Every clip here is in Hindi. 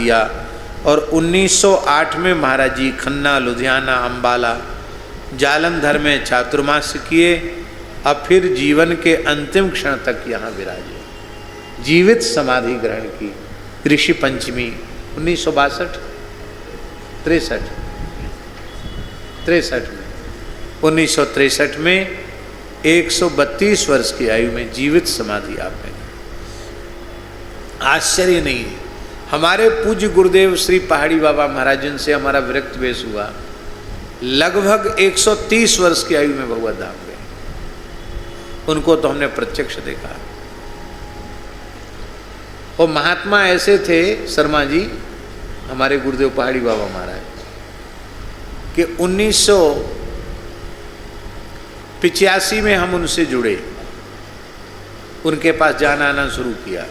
किया और 1908 में महाराज जी खन्ना, लुधियाना, अम्बाला, जालंधर में चातुर्मास किए। अब फिर जीवन के अंतिम क्षण तक यहाँ विराजे, जीवित समाधि ग्रहण की। ऋषि पंचमी 1962 63 में 1963 में 132 वर्ष की आयु में जीवित समाधि आपने। आश्चर्य नहीं है, हमारे पूज्य गुरुदेव श्री पहाड़ी बाबा महाराज जिनसे हमारा विरक्त वेश हुआ, लगभग 130 वर्ष की आयु में भगवत धाम गए। उनको तो हमने प्रत्यक्ष देखा। और महात्मा ऐसे थे शर्मा जी, हमारे गुरुदेव पहाड़ी बाबा महाराज, कि 1985 में हम उनसे जुड़े, उनके पास जाना आना शुरू किया।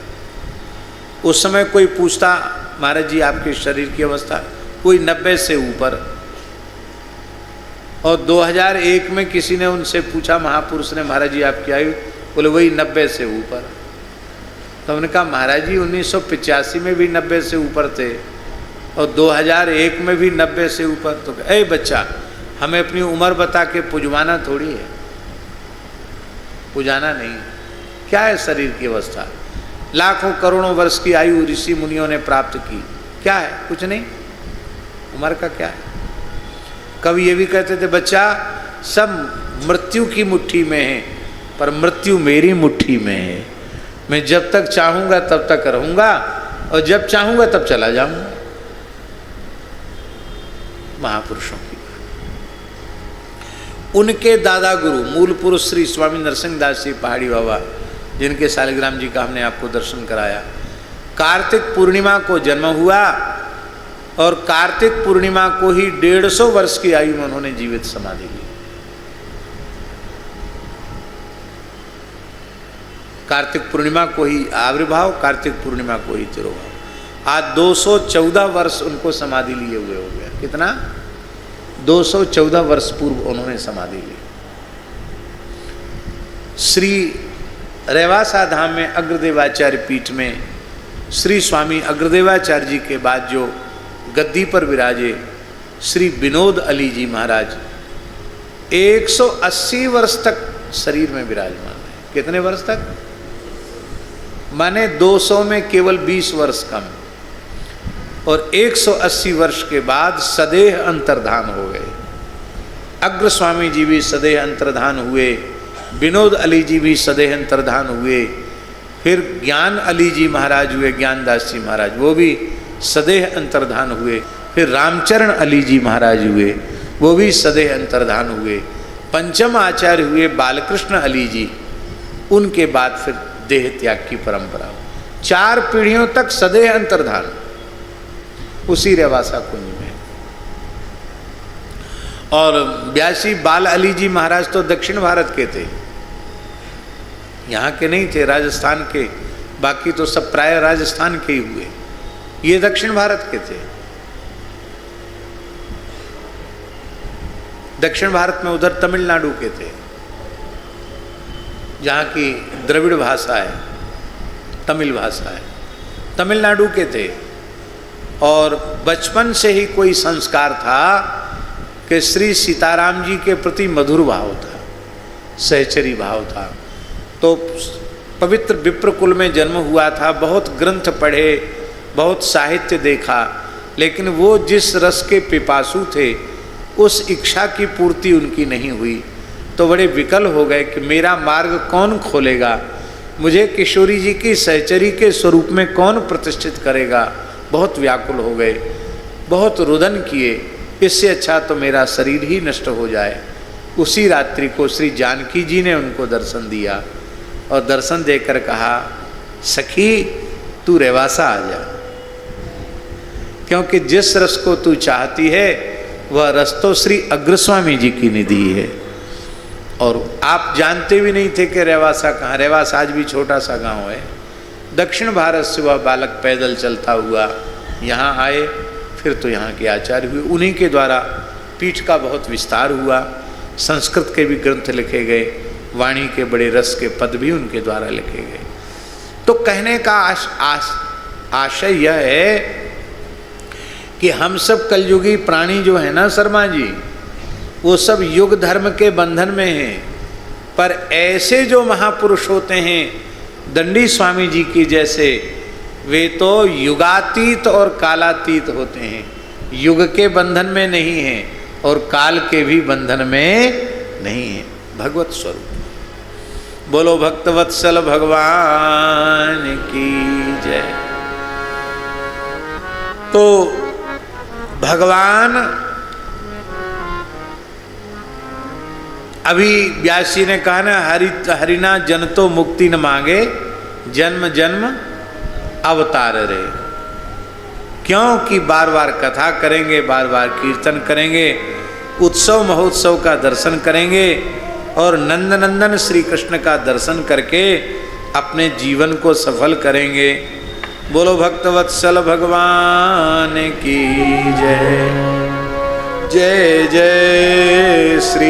उस समय कोई पूछता महाराज जी आपके शरीर की अवस्था, कोई 90 से ऊपर। और 2001 में किसी ने उनसे पूछा, महापुरुष ने, महाराज जी आपकी आयु, बोले वही 90 से ऊपर। तो हमने कहा महाराज जी 1985 में भी 90 से ऊपर थे और 2001 में भी 90 से ऊपर। तो ए बच्चा, हमें अपनी उम्र बता के पुजवाना थोड़ी है, पुजाना नहीं। क्या है शरीर की अवस्था? लाखों करोड़ों वर्ष की आयु ऋषि मुनियों ने प्राप्त की, क्या है? कुछ नहीं। उम्र का क्या है? कभी ये भी कहते थे, बच्चा सब मृत्यु की मुट्ठी में है, पर मृत्यु मेरी मुट्ठी में है। मैं जब तक चाहूँगा तब तक रहूँगा और जब चाहूँगा तब चला जाऊँगा। महापुरुषों की उनके दादा गुरु मूल पुरुष श्री स्वामी नरसिंह दास जी पहाड़ी बाबा, जिनके शालिग्राम जी का हमने आपको दर्शन कराया, कार्तिक पूर्णिमा को जन्म हुआ और कार्तिक पूर्णिमा को ही 150 वर्ष की आयु में उन्होंने जीवित समाधि ली। कार्तिक पूर्णिमा को ही आविर्भाव, कार्तिक पूर्णिमा को ही तिरोभाव। आज 214 वर्ष उनको समाधि लिए हुए हो गया। कितना? 214 वर्ष पूर्व उन्होंने समाधि ली। श्री रेवासा धाम में अग्रदेवाचार्य पीठ में श्री स्वामी अग्रदेवाचार्य जी के बाद जो गद्दी पर विराजे श्री विनोद अली जी महाराज 180 वर्ष तक शरीर में विराजमान है। कितने वर्ष तक? माने 200 में केवल 20 वर्ष कम, और 180 वर्ष के बाद सदेह अंतर्धान हो गए। अग्र स्वामी जी भी सदेह अंतर्धान हुए, विनोद अली जी भी सदेह अंतर्धान हुए, फिर ज्ञान अली जी महाराज हुए, ज्ञानदास जी महाराज, वो भी सदेह अंतर्धान हुए। फिर रामचरण अली जी महाराज हुए, वो भी सदेह अंतर्धान हुए। पंचम आचार्य हुए बालकृष्ण अली जी, उनके बाद फिर देह त्याग की परंपरा। 4 पीढ़ियों तक सदेह अंतर्धान उसी रेवासा कुंज में। और ब्यासी बाल अली जी महाराज तो दक्षिण भारत के थे, यहाँ के नहीं थे, राजस्थान के। बाकी तो सब प्राय राजस्थान के ही हुए, ये दक्षिण भारत के थे। दक्षिण भारत में उधर तमिलनाडु के थे, जहाँ की द्रविड़ भाषा है, तमिल भाषा है, तमिलनाडु के थे। और बचपन से ही कोई संस्कार था कि श्री सीताराम जी के प्रति मधुर भाव था, सहचरी भाव था। तो पवित्र विप्र कुल में जन्म हुआ था, बहुत ग्रंथ पढ़े, बहुत साहित्य देखा, लेकिन वो जिस रस के पिपासु थे उस इच्छा की पूर्ति उनकी नहीं हुई। तो बड़े विकल हो गए कि मेरा मार्ग कौन खोलेगा, मुझे किशोरी जी की सहचरी के स्वरूप में कौन प्रतिष्ठित करेगा। बहुत व्याकुल हो गए, बहुत रुदन किए, इससे अच्छा तो मेरा शरीर ही नष्ट हो जाए। उसी रात्रि को श्री जानकी जी ने उनको दर्शन दिया और दर्शन देकर कहा, सखी तू रेवासा आ जा, क्योंकि जिस रस को तू चाहती है वह रस तो श्री अग्रस्वामी जी की निधि है। और आप जानते भी नहीं थे कि रेवासा कहाँ। रेवासा आज भी छोटा सा गांव है। दक्षिण भारत से वह बालक पैदल चलता हुआ यहाँ आए, फिर तो यहाँ के आचार्य हुए। उन्हीं के द्वारा पीठ का बहुत विस्तार हुआ, संस्कृत के भी ग्रंथ लिखे गए, वाणी के बड़े रस के पद भी उनके द्वारा लिखे गए। तो कहने का आशय यह है कि हम सब कलयुगी प्राणी जो है ना शर्मा जी, वो सब युग धर्म के बंधन में हैं, पर ऐसे जो महापुरुष होते हैं दंडी स्वामी जी की जैसे, वे तो युगातीत और कालातीत होते हैं, युग के बंधन में नहीं हैं और काल के भी बंधन में नहीं हैं। भगवत स्वरूप। बोलो भक्तवत्सल भगवान की जय। तो भगवान अभी व्यास जी ने कहा ना, हरिना जन तो मुक्ति न मांगे, जन्म जन्म अवतार रे। क्योंकि बार बार कथा करेंगे, बार बार कीर्तन करेंगे, उत्सव महोत्सव का दर्शन करेंगे और नंदनंदन श्री कृष्ण का दर्शन करके अपने जीवन को सफल करेंगे। बोलो भक्तवत्सल भगवान की जय। जय जय श्री